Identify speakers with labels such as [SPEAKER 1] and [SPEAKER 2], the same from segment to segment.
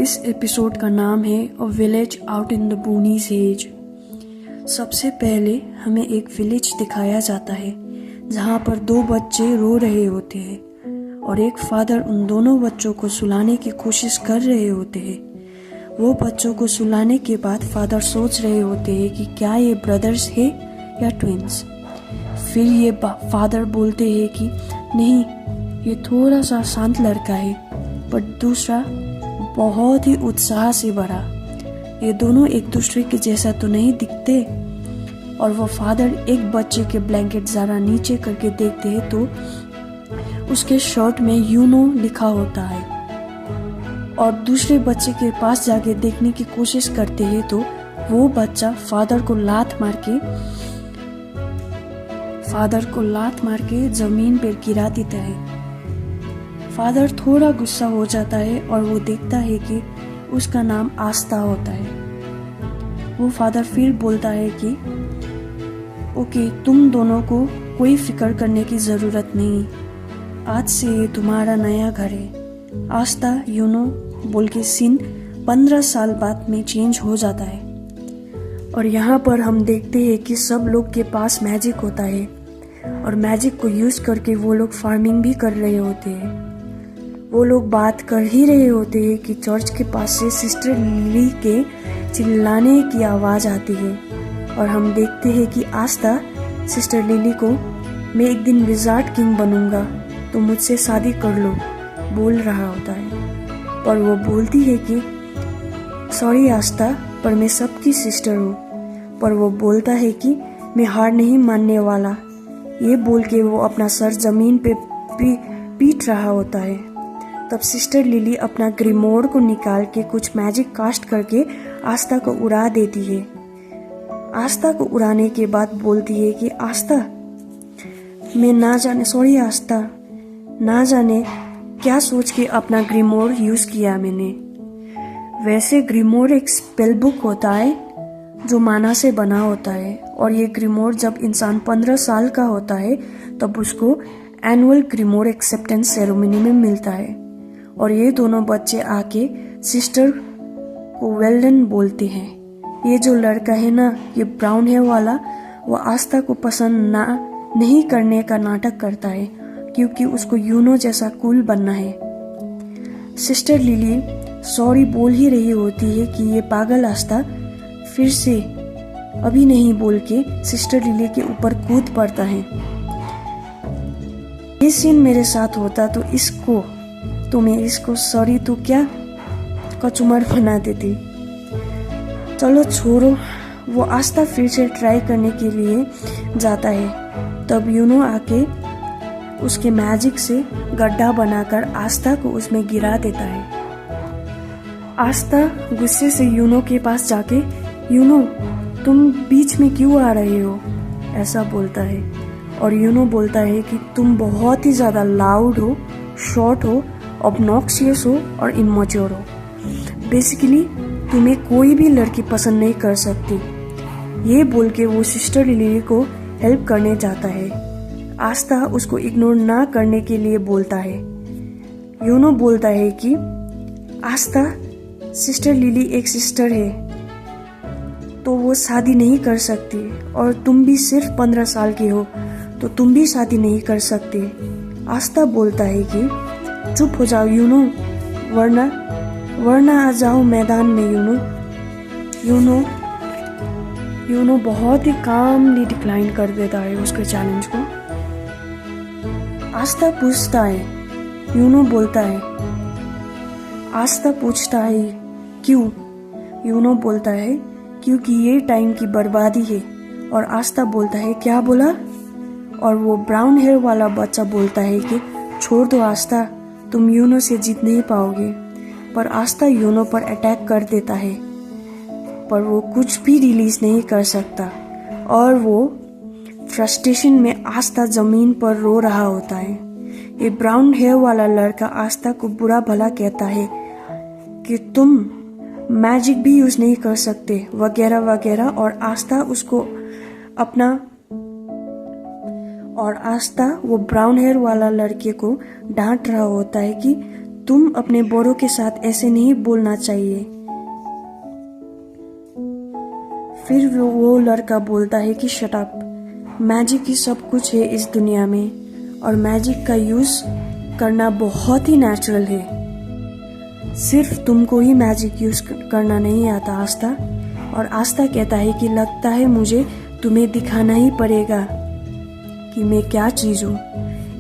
[SPEAKER 1] इस एपिसोड का नाम है a village out in the bonnies hedge. सबसे पहले हमें एक विलेज दिखाया जाता है जहाँ पर दो बच्चे रो रहे होते हैं और एक फादर उन दोनों बच्चों को सुलाने की कोशिश कर रहे होते हैं। वो बच्चों को सुलाने के बाद फादर सोच रहे होते हैं कि क्या ये ब्रदर्स है या ट्विंस। फिर ये फादर बोलते हैं कि नहीं, ये थोड़ा सा शांत लड़का है पर दूसरा बहुत ही उत्साह से भरा। ये दोनों एक दूसरे के जैसा तो नहीं दिखते। और वो फादर एक बच्चे के ब्लैंकेट ज़रा नीचे करके देखते हैं तो उसके शर्ट में यूनो लिखा होता है। और दूसरे बच्चे के पास जाके देखने की कोशिश करते हैं तो वो बच्चा फादर को लात मार के जमीन पर गिरा देता है। फादर थोड़ा गुस्सा हो जाता है और वो देखता है कि उसका नाम आस्था होता है। वो फादर फिर बोलता है कि ओके, तुम दोनों को कोई फिक्र करने की ज़रूरत नहीं, आज से ये तुम्हारा नया घर है। आस्था यूनो बोल के सीन 15 साल बाद में चेंज हो जाता है। और यहाँ पर हम देखते हैं कि सब लोग के पास मैजिक होता है और मैजिक को यूज़ करके वो लोग फार्मिंग भी कर रहे होते हैं। वो लोग बात कर ही रहे होते हैं कि चर्च के पास से सिस्टर लिली के चिल्लाने की आवाज़ आती है। और हम देखते हैं कि आस्था सिस्टर लिली को मैं एक दिन विजार्ड किंग बनूंगा तो मुझसे शादी कर लो बोल रहा होता है। पर वो बोलती है कि सॉरी आस्था, पर मैं सबकी सिस्टर हूँ। पर वो बोलता है कि मैं हार नहीं मानने वाला। ये बोल के वो अपना सर जमीन पे पीट रहा होता है। तब सिस्टर लिली अपना ग्रीमोर को निकाल के कुछ मैजिक कास्ट करके आस्था को उड़ा देती है। आस्था को उड़ाने के बाद बोलती है कि आस्था, मैं ना जाने क्या सोच के अपना ग्रीमोर यूज किया मैंने। वैसे ग्रीमोर एक स्पेल बुक होता है जो माना से बना होता है और ये ग्रीमोर जब इंसान 15 साल का होता है तब उसको एनुअल ग्रीमोर एक्सेप्टेंस सेरेमनी में मिलता है। और ये दोनों बच्चे आके सिस्टर को वेल डन बोलते हैं। ये जो लड़का है ना, ये ब्राउन हेयर वाला, वो आस्था को पसंद नहीं करने का नाटक करता है क्योंकि उसको यूनो जैसा कूल बनना है। सिस्टर लिली सॉरी बोल ही रही होती है कि ये पागल आस्था फिर से अभी नहीं बोल के सिस्टर लिली के ऊपर कूद पड़ता है। ये सीन मेरे साथ होता तो मैं इसको सॉरी तो क्या कचुमर बना देती। चलो छोड़ो, वो आस्था फिर से ट्राई करने के लिए जाता है। तब यूनो आके उसके मैजिक से गड्ढा बनाकर आस्था को उसमें गिरा देता है। आस्था गुस्से से यूनो के पास जाके यूनो, तुम बीच में क्यों आ रहे हो, ऐसा बोलता है। और यूनो बोलता है कि तुम बहुत ही ज़्यादा लाउड हो, शॉर्ट हो, ऑब्नॉक्सियस हो और इमैच्योर हो। बेसिकली तुम्हें कोई भी लड़की पसंद नहीं कर सकती। ये बोल के वो सिस्टर लिली को हेल्प करने जाता है। आस्था उसको इग्नोर ना करने के लिए बोलता है। यूनो बोलता है कि आस्था, सिस्टर लिली एक सिस्टर है तो वो शादी नहीं कर सकती और तुम भी सिर्फ 15 साल की हो तो तुम भी शादी नहीं कर सकते। आस्था बोलता है कि चुप हो जाओ यूनो, वरना आ जाओ मैदान में यूनो बहुत ही कामली डिक्लाइन कर देता है उसके चैलेंज को। आस्था पूछता है, यूनो बोलता है। आस्था पूछता है क्यों? यूनो बोलता है क्योंकि ये टाइम की बर्बादी है। और आस्था बोलता है क्या बोला? और वो ब्राउन हेयर वाला बच्चा बोलता है कि छोड़ दो आस्था, तुम यूनो से जीत नहीं पाओगे। पर आस्था यूनो पर अटैक कर देता है पर वो कुछ भी रिलीज नहीं कर सकता। और वो फ्रस्ट्रेशन में आस्था जमीन पर रो रहा होता है। ये ब्राउन हेयर वाला लड़का आस्था को बुरा भला कहता है कि तुम मैजिक भी यूज नहीं कर सकते वगैरह वगैरह। और आस्था वो ब्राउन हेयर वाला लड़के को डांट रहा होता है कि तुम अपने बड़ों के साथ ऐसे नहीं बोलना चाहिए। फिर वो लड़का बोलता है कि शट अप, मैजिक ही सब कुछ है इस दुनिया में और मैजिक का यूज करना बहुत ही नेचुरल है। सिर्फ तुमको ही मैजिक यूज करना नहीं आता आस्था। और आस्था कहता है कि लगता है मुझे तुम्हें दिखाना ही पड़ेगा कि मैं क्या चीज हूँ।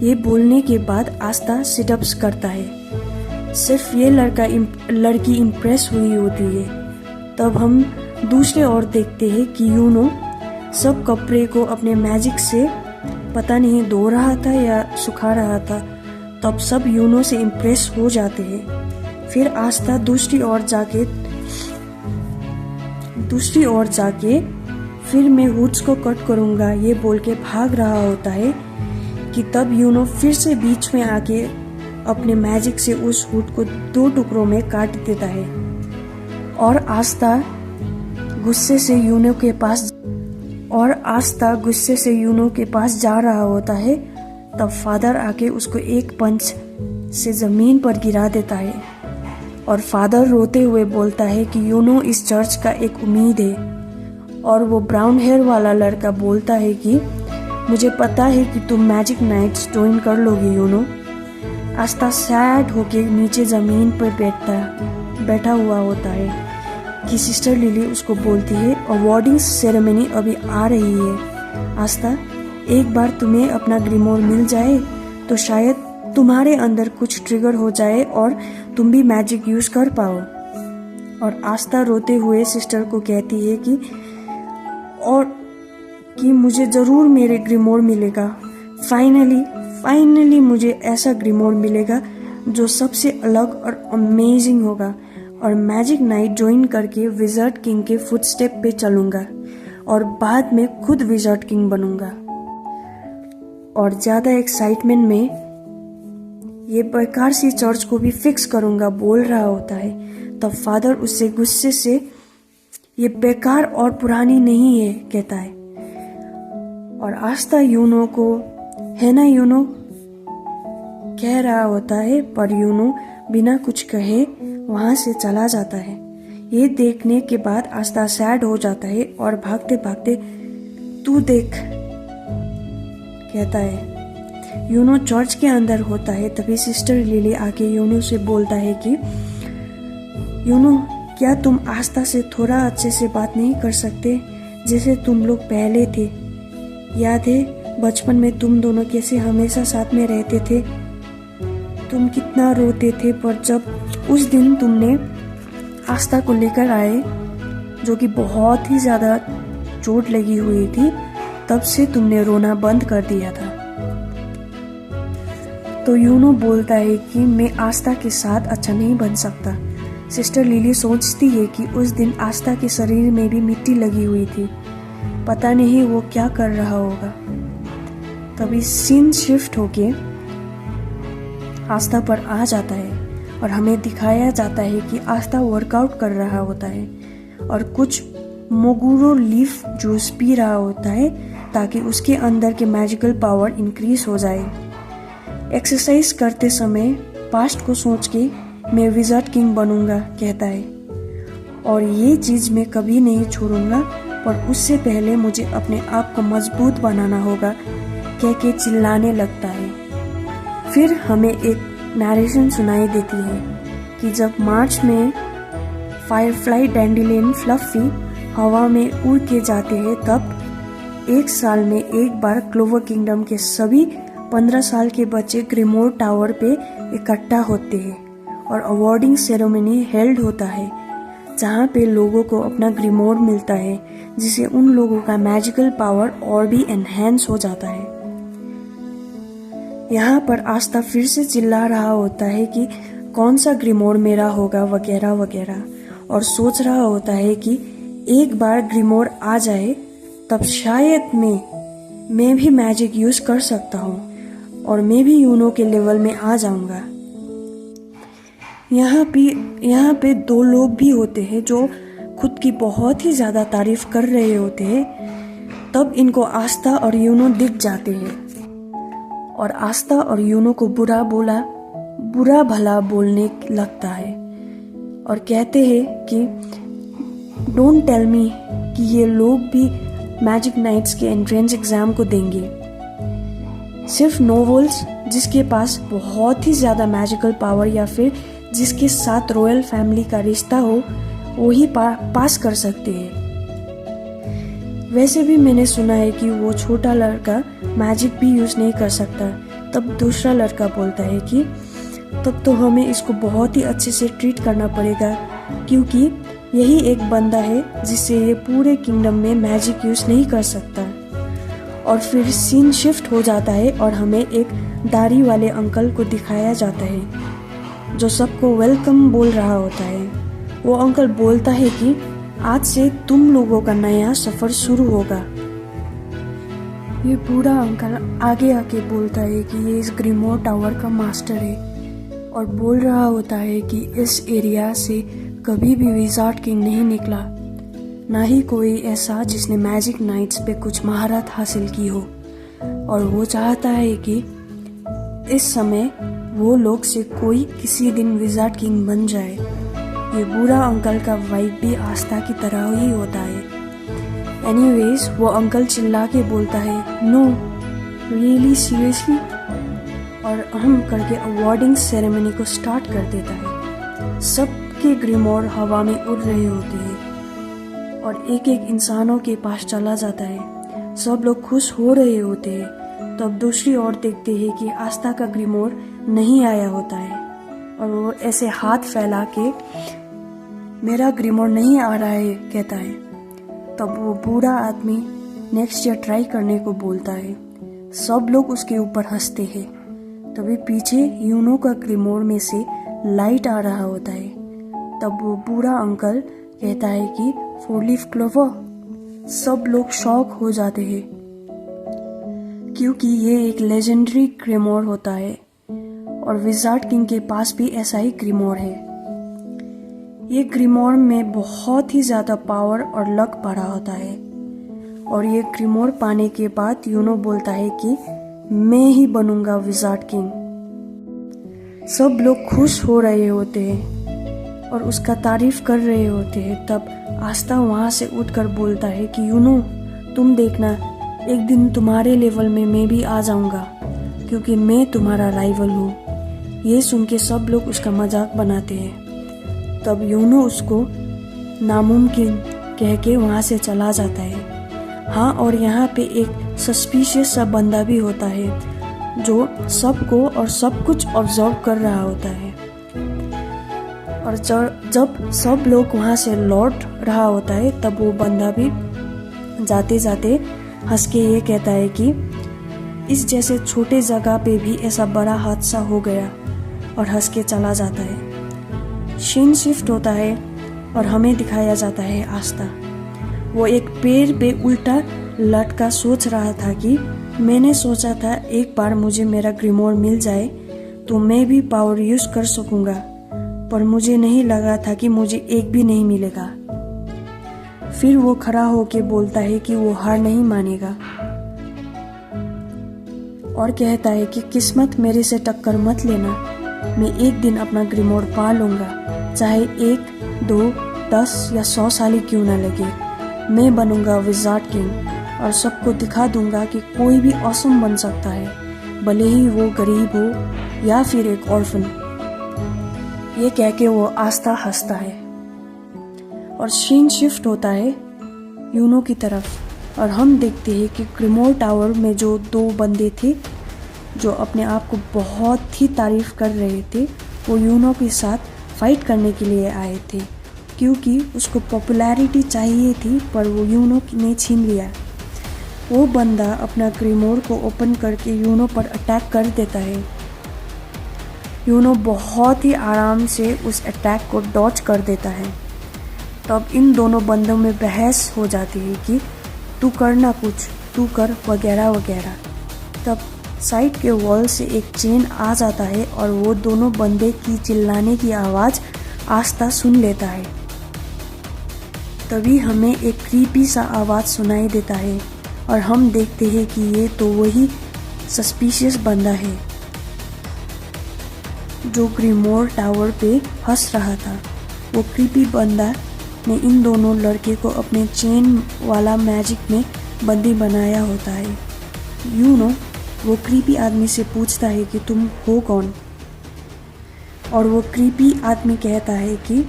[SPEAKER 1] ये बोलने के बाद आस्था सिटअप्स करता है। सिर्फ ये लड़की इम्प्रेस हुई होती है। तब हम दूसरे ओर देखते हैं कि यूनो सब कपड़े को अपने मैजिक से पता नहीं धो रहा था या सुखा रहा था। तब सब यूनो से इम्प्रेस हो जाते हैं। फिर आस्था दूसरी ओर जाके फिर मैं हुड्स को कट करूंगा ये बोल के भाग रहा होता है कि तब यूनो फिर से बीच में आके अपने मैजिक से उस हुड को 2 टुकड़ों में काट देता है। और आस्था गुस्से से यूनो के पास जा रहा होता है। तब फादर आके उसको एक पंच से जमीन पर गिरा देता है और फादर रोते हुए बोलता है कि यूनो इस चर्च का एक उम्मीद है। और वो ब्राउन हेयर वाला लड़का बोलता है कि मुझे पता है कि तुम मैजिक नाइट्स ज्वाइन कर लोगे यूनो। आस्था सैड होके नीचे जमीन पर बैठा हुआ होता है कि सिस्टर लिली उसको बोलती है अवार्डिंग सेरेमनी अभी आ रही है आस्था, एक बार तुम्हें अपना ग्रीमोर मिल जाए तो शायद तुम्हारे अंदर कुछ ट्रिगर हो जाए और तुम भी मैजिक यूज कर पाओ। और आस्था रोते हुए सिस्टर को कहती है कि मुझे जरूर मेरे ग्रीमोर मिलेगा। फाइनली मुझे ऐसा ग्रीमोर मिलेगा जो सबसे अलग और अमेजिंग होगा और मैजिक नाइट ज्वाइन करके विजर्ड किंग के फुटस्टेप पे चलूंगा और बाद में खुद विजर्ड किंग बनूंगा। और ज्यादा एक्साइटमेंट में ये बेकार सी चर्च को भी फिक्स करूंगा बोल रहा होता है। तब फादर उससे गुस्से से ये बेकार और पुरानी नहीं है कहता है। और आस्था यूनो को है ना यूनो कह रहा होता है, पर यूनो बिना कुछ कहे वहां से चला जाता है। ये देखने के बाद आस्था सैड हो जाता है और भागते भागते तू देख कहता है। यूनो चर्च के अंदर होता है। तभी सिस्टर लिली आके यूनो से बोलता है कि यूनो क्या तुम आस्था से थोड़ा अच्छे से बात नहीं कर सकते जैसे तुम लोग पहले थे? याद है बचपन में तुम दोनों कैसे हमेशा साथ में रहते थे? तुम कितना रोते थे पर जब उस दिन तुमने आस्था को लेकर आए जो कि बहुत ही ज्यादा चोट लगी हुई थी, तब से तुमने रोना बंद कर दिया था। तो यूनो बोलता है कि मैं आस्था के साथ अच्छा नहीं बन सकता। सिस्टर लिली सोचती है कि उस दिन आस्था के शरीर में भी मिट्टी लगी हुई थी, पता नहीं वो क्या कर रहा होगा। तभी सीन शिफ्ट होके आस्था पर आ जाता है और हमें दिखाया जाता है कि आस्था वर्कआउट कर रहा होता है और कुछ मोगुरो लीफ जूस पी रहा होता है ताकि उसके अंदर के मैजिकल पावर इंक्रीज हो जाए। एक्सरसाइज करते समय पास्ट को सोच के मैं विजर्ड किंग बनूंगा कहता है और ये चीज मैं कभी नहीं छोड़ूंगा, पर उससे पहले मुझे अपने आप को मजबूत बनाना होगा कह के चिल्लाने लगता है। फिर हमें एक नरेशन सुनाई देती है कि जब मार्च में फायरफ्लाई डैंडिलियन फ्लफी हवा में उड़ के जाते हैं, तब एक साल में एक बार क्लोवर किंगडम के सभी 15 साल के बच्चे ग्रीमोर टावर पे इकट्ठा होते हैं और अवार्डिंग सेरेमनी हेल्ड होता है जहाँ पे लोगों को अपना ग्रीमोर मिलता है, जिससे उन लोगों का मैजिकल पावर और भी एनहेंस हो जाता है। यहाँ पर आस्था फिर से चिल्ला रहा होता है कि कौन सा ग्रीमोर मेरा होगा वगैरह वगैरह, और सोच रहा होता है कि एक बार ग्रीमोर आ जाए तब शायद मैं भी मैजिक यूज कर सकता हूँ और मैं भी यूनो के लेवल में आ जाऊंगा। यहाँ पे 2 लोग भी होते हैं जो खुद की बहुत ही ज्यादा तारीफ कर रहे होते हैं। तब इनको आस्था और यूनो दिख जाते हैं और आस्था और यूनो को बुरा बुरा भला बोलने लगता है और कहते हैं कि डोंट टेल मी कि ये लोग भी मैजिक नाइट्स के एंट्रेंस एग्ज़ाम को देंगे। सिर्फ नोवेल्स जिसके पास बहुत ही ज़्यादा मैजिकल पावर या फिर जिसके साथ रॉयल फैमिली का रिश्ता हो वो ही पास कर सकते हैं। वैसे भी मैंने सुना है कि वो छोटा लड़का मैजिक भी यूज़ नहीं कर सकता। तब दूसरा लड़का बोलता है कि तब तो हमें इसको बहुत ही अच्छे से ट्रीट करना पड़ेगा, क्योंकि यही एक बंदा है जिससे ये पूरे किंगडम में मैजिक यूज़ नहीं कर सकता। और फिर सीन शिफ्ट हो जाता है और हमें एक दाढ़ी वाले अंकल को दिखाया जाता है जो सबको वेलकम बोल रहा होता है। वो अंकल बोलता है कि आज से तुम लोगों का नया सफ़र शुरू होगा। ये बूढ़ा अंकल आगे आके बोलता है कि ये इस ग्रीमोर टावर का मास्टर है और बोल रहा होता है कि इस एरिया से कभी भी विज़ार्ड किंग नहीं निकला, ना ही कोई ऐसा जिसने मैजिक नाइट्स पे कुछ महारत हासिल की हो। और वो चाहता है कि इस समय वो लोग से कोई किसी दिन विज़ार्ड किंग बन जाए। ये बूढ़ा अंकल का वाइब भी आस्था की तरह ही होता है। एनीवेज वो अंकल चिल्ला के बोलता है नो रियली सीरियसली, और अहम करके अवार्डिंग सेरेमनी को स्टार्ट कर देता है। सबके ग्रीमोर हवा में उड़ रहे होते हैं और एक एक इंसानों के पास चला जाता है। सब लोग खुश हो रहे होते हैं। तब दूसरी ओर देखते हैं कि आस्था का ग्रीमोर नहीं आया होता है और वो ऐसे हाथ फैला के मेरा ग्रीमोर नहीं आ रहा है कहता है। तब वो बूढ़ा आदमी नेक्स्ट ईयर ट्राई करने को बोलता है। सब लोग उसके ऊपर हंसते हैं। तभी पीछे यूनो का ग्रीमोर में से लाइट आ रहा होता है। तब वो बूढ़ा अंकल कहता है कि 4 लीफ क्लोवर। सब लोग शॉक हो जाते हैं क्योंकि ये एक लेजेंडरी ग्रीमोर होता है और विज़ार्ड किंग के पास भी ऐसा ही ग्रीमोर है। ये ग्रीमोर में बहुत ही ज़्यादा पावर और लक भरा होता है और ये ग्रीमोर पाने के बाद यूनो बोलता है कि मैं ही बनूंगा विज़ार्ड किंग। सब लोग खुश हो रहे होते हैं और उसका तारीफ कर रहे होते हैं। तब आस्था वहाँ से उठकर बोलता है कि यूनो तुम देखना, एक दिन तुम्हारे लेवल में मैं भी आ जाऊंगा क्योंकि मैं तुम्हारा राइवल हूँ। ये सुन के सब लोग उसका मजाक बनाते हैं। तब यूनो उसको नामुमकिन कह के वहाँ से चला जाता है। हाँ, और यहाँ पे एक सस्पिशियस सा बंदा भी होता है जो सबको और सब कुछ ऑब्जर्व कर रहा होता है। और जब सब लोग वहाँ से लौट रहा होता है तब वो बंदा भी जाते जाते हंस के ये कहता है कि इस जैसे छोटे जगह पे भी ऐसा बड़ा हादसा हो गया, और हंस के चला जाता है। सीन शिफ्ट होता है और हमें दिखाया जाता है आस्था। वो एक पेड़ पे उल्टा लटका सोच रहा था कि मैंने सोचा था एक बार मुझे मेरा ग्रीमोर मिल जाए तो मैं भी पावर यूज कर सकूंगा, पर मुझे नहीं लगा था कि मुझे एक भी नहीं मिलेगा। फिर वो खड़ा होके बोलता है कि वो हार नहीं मानेगा और कहता है कि किस्मत मेरे से टक्कर मत लेना, मैं एक दिन अपना ग्रीमोर पा लूंगा, चाहे 1, 2, 10 या 100 साल क्यों ना लगे। मैं बनूंगा विज़ार्ड किंग और सबको दिखा दूंगा कि कोई भी ऑसम बन सकता है, भले ही वो गरीब हो या फिर एक ऑर्फन। ये कह के वो आस्था हंसता है और सीन शिफ्ट होता है यूनो की तरफ और हम देखते हैं कि ग्रीमोर टावर में जो 2 बंदे थे जो अपने आप को बहुत ही तारीफ कर रहे थे, वो यूनो के साथ फाइट करने के लिए आए थे क्योंकि उसको पॉपुलैरिटी चाहिए थी, पर वो यूनो ने छीन लिया। वो बंदा अपना ग्रीमोर को ओपन करके यूनो पर अटैक कर देता है। यूनो बहुत ही आराम से उस अटैक को डॉज कर देता है। तब इन दोनों बंदों में बहस हो जाती है कि तू करना कुछ, तू कर वगैरह वगैरह। तब साइड के वॉल से एक चेन आ जाता है और वो दोनों बंदे की चिल्लाने की आवाज़ आस्था सुन लेता है। तभी हमें एक क्रीपी सा आवाज़ सुनाई देता है और हम देखते हैं कि ये तो वही सस्पिशियस बंदा है। जो ग्रीमोर टावर पे हंस रहा था। वो क्रीपी बंदा ने इन दोनों लड़के को अपने चेन वाला मैजिक में बंदी बनाया होता है। वो क्रीपी आदमी से पूछता है कि तुम हो कौन, और वो क्रीपी आदमी कहता है कि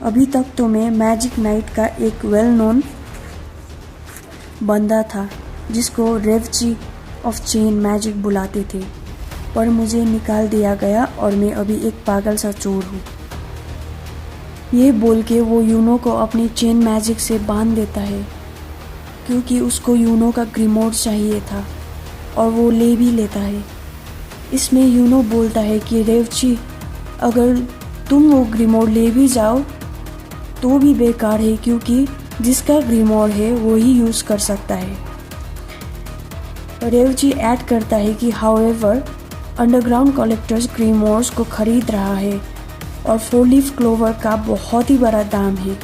[SPEAKER 1] अभी तक तो मैं मैजिक नाइट का एक वेल नोन बंदा था जिसको रेवची ऑफ चेन मैजिक बुलाते थे, पर मुझे निकाल दिया गया और मैं अभी एक पागल सा चोर हूँ। ये बोल के वो यूनो को अपनी चेन मैजिक से बांध देता है, क्योंकि उसको यूनो का ग्रीमोर चाहिए था और वो ले भी लेता है। इसमें यूनो बोलता है कि रेवची, अगर तुम वो ग्रीमोर ले भी जाओ तो भी बेकार है, क्योंकि जिसका ग्रीमोर है वो ही यूज़ कर सकता है। रेवची ऐड करता है कि हाउएवर अंडरग्राउंड कलेक्टर्स ग्रीमोर्स को खरीद रहा है और 4 लीफ क्लोवर का बहुत ही बड़ा दाम है।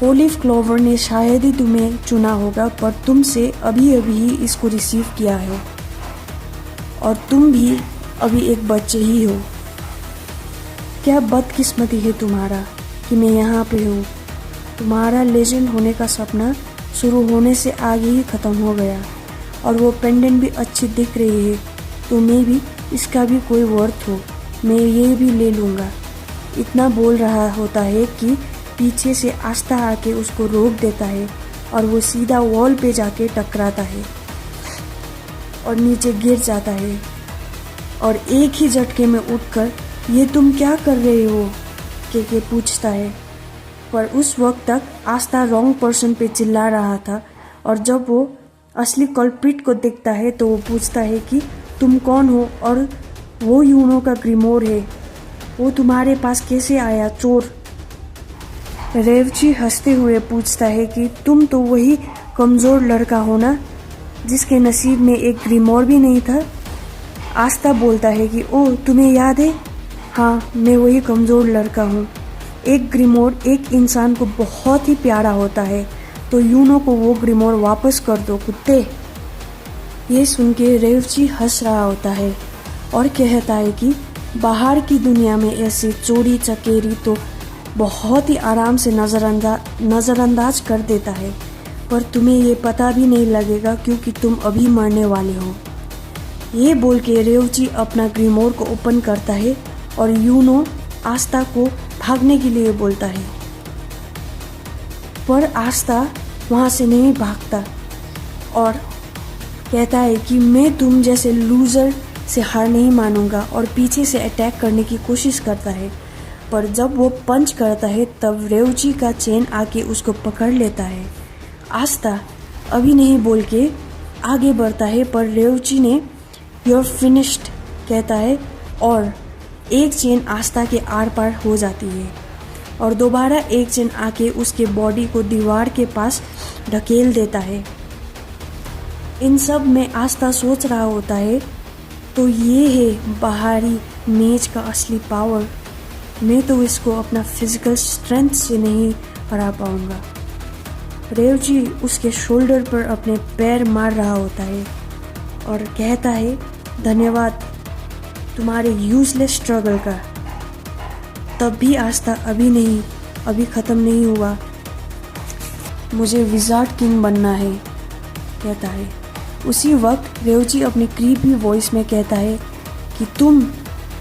[SPEAKER 1] 4 लीफ क्लोवर ने शायद ही तुम्हें चुना होगा, पर तुमसे अभी अभी ही इसको रिसीव किया है और तुम भी अभी एक बच्चे ही हो। क्या बदकिस्मती है तुम्हारा कि मैं यहाँ पे हूँ। तुम्हारा लेजेंड होने का सपना शुरू होने से आगे ही ख़त्म हो गया, और वो पेंडेंट भी अच्छी दिख रही है, तो मैं भी इसका भी कोई वर्थ हो, मैं ये भी ले लूँगा। इतना बोल रहा होता है कि पीछे से आस्था आके उसको रोक देता है और वो सीधा वॉल पे जाके टकराता है और नीचे गिर जाता है, और एक ही झटके में उठकर ये तुम क्या कर रहे हो के पूछता है। पर उस वक्त तक आस्था रॉन्ग पर्सन पे चिल्ला रहा था, और जब वो असली कल्प्रिट को देखता है तो वो पूछता है कि तुम कौन हो, और वो यूनो का ग्रीमोर है, वो तुम्हारे पास कैसे आया चोर। रेवची हंसते हुए पूछता है कि तुम तो वही कमज़ोर लड़का हो ना जिसके नसीब में एक ग्रीमोर भी नहीं था। आस्था बोलता है कि ओह, तुम्हें याद है, हाँ मैं वही कमज़ोर लड़का हूँ। एक ग्रीमोर एक इंसान को बहुत ही प्यारा होता है, तो यूनो को वो ग्रीमोर वापस कर दो कुत्ते। ये सुन के रेवची हंस रहा होता है और कहता है कि बाहर की दुनिया में ऐसी चोरी चकेरी तो बहुत ही आराम से नज़रअंदाज कर देता है, पर तुम्हें ये पता भी नहीं लगेगा क्योंकि तुम अभी मरने वाले हो। ये बोल के रेवची अपना ग्रीमोर को ओपन करता है और यूनो आस्था को भागने के लिए बोलता है, पर आस्था वहाँ से नहीं भागता और कहता है कि मैं तुम जैसे लूज़र से हार नहीं मानूंगा, और पीछे से अटैक करने की कोशिश करता है। पर जब वो पंच करता है तब रेवची का चेन आके उसको पकड़ लेता है। आस्था अभी नहीं बोल के आगे बढ़ता है, पर रेवची ने यूर फिनिश्ड कहता है और एक चेन आस्था के आर पार हो जाती है और दोबारा एक चेन आके उसके बॉडी को दीवार के पास ढकेल देता है। इन सब में आस्था सोच रहा होता है, तो ये है बाहरी मेज का असली पावर, मैं तो इसको अपना फिजिकल स्ट्रेंथ से नहीं हरा पाऊंगा। रेवची उसके शोल्डर पर अपने पैर मार रहा होता है और कहता है, धन्यवाद तुम्हारे यूजलेस स्ट्रगल का। तब भी आस्था अभी ख़त्म नहीं हुआ, मुझे विज़ार्ड किंग बनना है कहता है। उसी वक्त रेवची अपनी क्रीपी वॉइस में कहता है कि तुम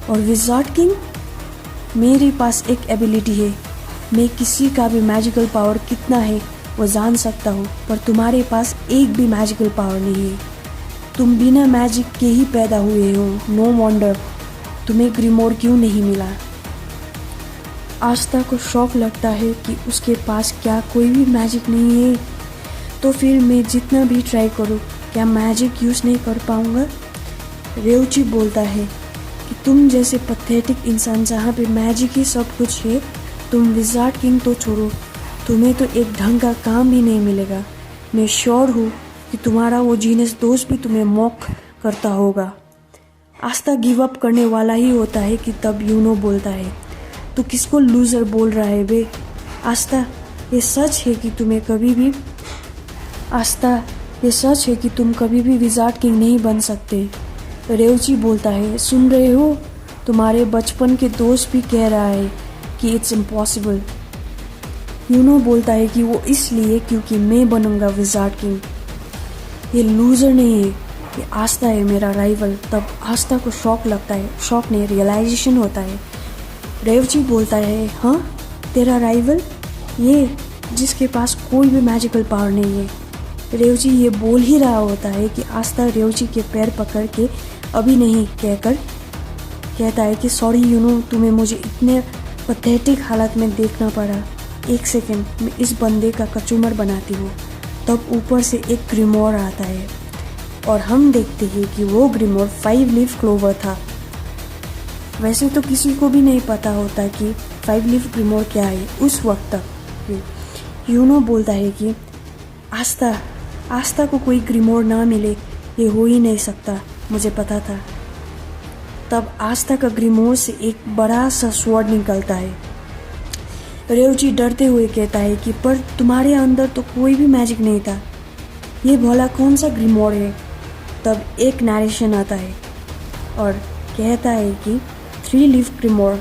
[SPEAKER 1] और विज़ार्ड किंग, मेरे पास एक एबिलिटी है, मैं किसी का भी मैजिकल पावर कितना है वो जान सकता हूँ, पर तुम्हारे पास एक भी मैजिकल पावर नहीं है। तुम बिना मैजिक के ही पैदा हुए हो, नो वंडर तुम्हें ग्रीमोर क्यों नहीं मिला। आस्था को शौक लगता है कि उसके पास क्या कोई भी मैजिक नहीं है, तो फिर मैं जितना भी ट्राई करूँ क्या मैजिक यूज़ नहीं कर पाऊँगा। रेवची बोलता है कि तुम जैसे पैथेटिक इंसान जहाँ पे मैजिक ही सब कुछ है, तुम विज़ार्ड किंग तो छोड़ो, तुम्हें तो एक ढंग का काम भी नहीं मिलेगा। मैं श्योर हूँ कि तुम्हारा वो जीनियस दोस्त भी तुम्हें मॉक करता होगा। आस्था गिव अप करने वाला ही होता है कि तब यूनो बोलता है, तू किसको लूज़र बोल रहा है बे। आस्था ये सच है कि तुम कभी भी विज़ार्ड किंग नहीं बन सकते। रेवची बोलता है, सुन रहे हो, तुम्हारे बचपन के दोस्त भी कह रहा है कि इट्स इम्पॉसिबल। यूनो बोलता है कि वो इसलिए क्योंकि मैं बनूंगा विजार्ड किंग। ये लूजर नहीं है, ये आस्था है मेरा राइवल। तब आस्था को शॉक लगता है, शॉक नहीं रियलाइजेशन होता है। रेवजी बोलता है, हाँ तेरा राइवल, ये जिसके पास कोई भी मैजिकल पावर नहीं है। रेवजी ये बोल ही रहा होता है कि आस्था रेवजी के पैर पकड़ के अभी नहीं कहकर कहता है कि सॉरी यूनो, तुम्हें मुझे इतने पथेटिक हालत में देखना पड़ा। एक सेकेंड, मैं इस बंदे का कचूमर बनाती हूँ। तब ऊपर से एक ग्रिमोर आता है और हम देखते हैं कि वो ग्रिमोर 5 लीफ क्लोवर था। वैसे तो किसी को भी नहीं पता होता कि 5 लीफ ग्रिमोर क्या है उस वक्त तक। यूनो बोलता है कि आस्था को कोई ग्रिमोर ना मिले, ये हो ही नहीं सकता, मुझे पता था। तब आस्था का ग्रिमोर से एक बड़ा सा स्वॉर्ड निकलता है। रेवजी डरते हुए कहता है कि पर तुम्हारे अंदर तो कोई भी मैजिक नहीं था, ये भला कौन सा ग्रिमोर है। तब एक नरेशन आता है और कहता है कि 3 लीफ ग्रिमोर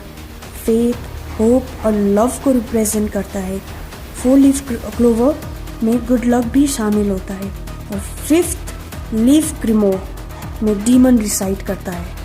[SPEAKER 1] फेथ, होप और लव को रिप्रेजेंट करता है। 4 लीफ क्लोवर में गुड लक भी शामिल होता है और 5th लीफ ग्रिमोर में डीमन रिसाइड करता है।